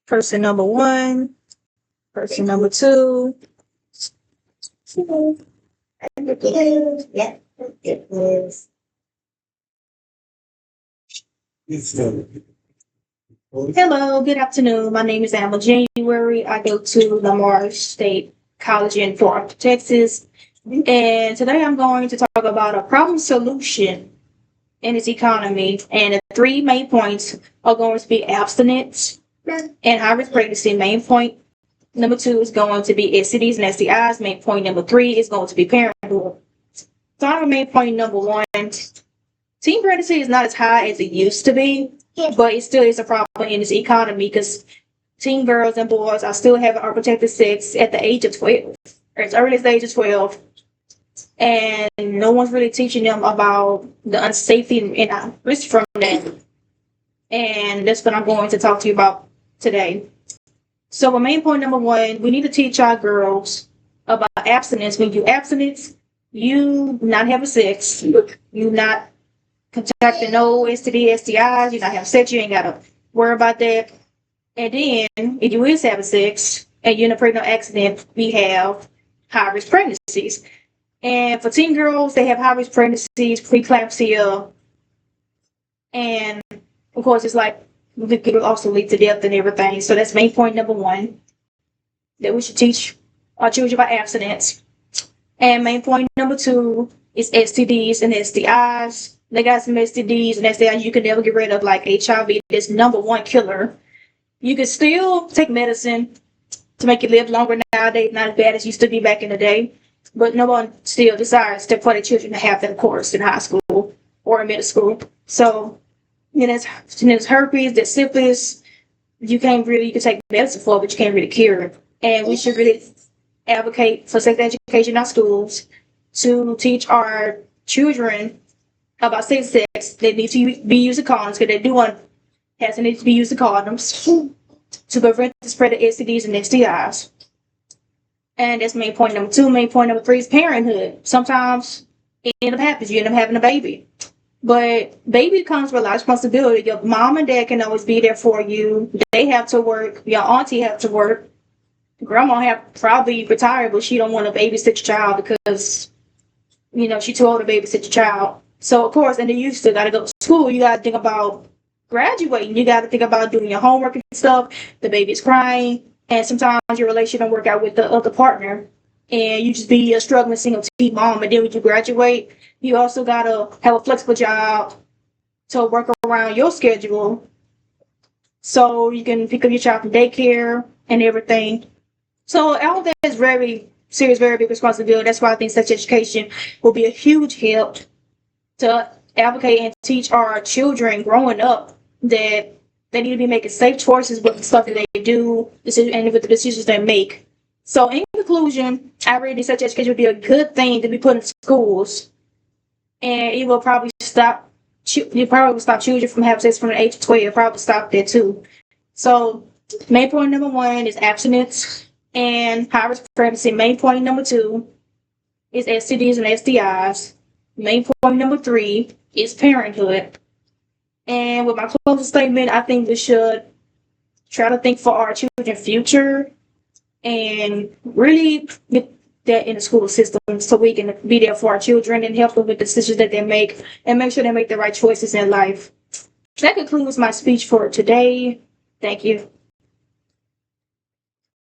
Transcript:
Person number one, person number two. Yeah, it is. Hello, good afternoon. My name is Alma January. I go to Lamar State College in Fort Worth, Texas. And today I'm going to talk about a problem solution in its economy. And the three main points are going to be abstinence and high risk pregnancy. Main point number two is going to be STDs and STIs. Main point number three is going to be parenthood. Starting with main point number one, teen pregnancy is not as high as it used to be, but it still is a problem in this economy because teen girls and boys are still having unprotected sex at the age of 12, or as early as the age of 12. And no one's really teaching them about the unsafety and risk from that. And that's what I'm going to talk to you about today. So, main point number one, we need to teach our girls about abstinence. When you abstinence, you not having sex, you not contracting no STD, STIs, you not have sex, you ain't gotta worry about that. And then, if you is having sex and you're in a pregnant accident, we have high risk pregnancies. And for teen girls, they have high risk pregnancies, preeclampsia, and of course, it's like it could also lead to death and everything. So that's main point number one, that we should teach our children about abstinence. And main point number two is STDs and STIs. They got some STDs and STIs you can never get rid of, like HIV. This number one killer. You can still take medicine to make you live longer nowadays, not as bad as it used to be back in the day. But no one still desires for their children to have that course in high school or in middle school. So, there's herpes, there's syphilis. You can take medicine for, but you can't really cure it. And we should really advocate for sex education in our schools to teach our children about safe sex. They need to be using condoms because they do need to be using condoms to prevent the spread of STDs and STIs. And that's main point number two. Main point number three is parenthood. Sometimes it ends up happening. You end up having a baby. But baby comes with a lot of responsibility. Your mom and dad can always be there for you. They have to work. Your auntie have to work. Grandma have probably retired, but she don't want to babysit your child because, she too old to babysit your child. So, of course, and then you still got to go to school. You got to think about graduating. You got to think about doing your homework and stuff. The baby's crying. And sometimes your relationship don't work out with the other partner. And you just be a struggling single teen mom. And then when you graduate, you also got to have a flexible job to work around your schedule so you can pick up your child from daycare and everything. So all of that is very serious, very big responsibility. That's why I think sex education will be a huge help to advocate and teach our children growing up that they need to be making safe choices with the stuff that they do and with the decisions they make. So in conclusion, I really think sex education would be a good thing to be put in schools. And it will probably stop children from having sex from the age of 12. Probably stop that too. So main point number one is abstinence and high risk pregnancy. Main point number two is STDs and STIs. Main point number three is parenthood. And with my closing statement, I think we should try to think for our children's future and really get that in the school system so we can be there for our children and help them with decisions that they make and make sure they make the right choices in life. That concludes my speech for today. Thank you.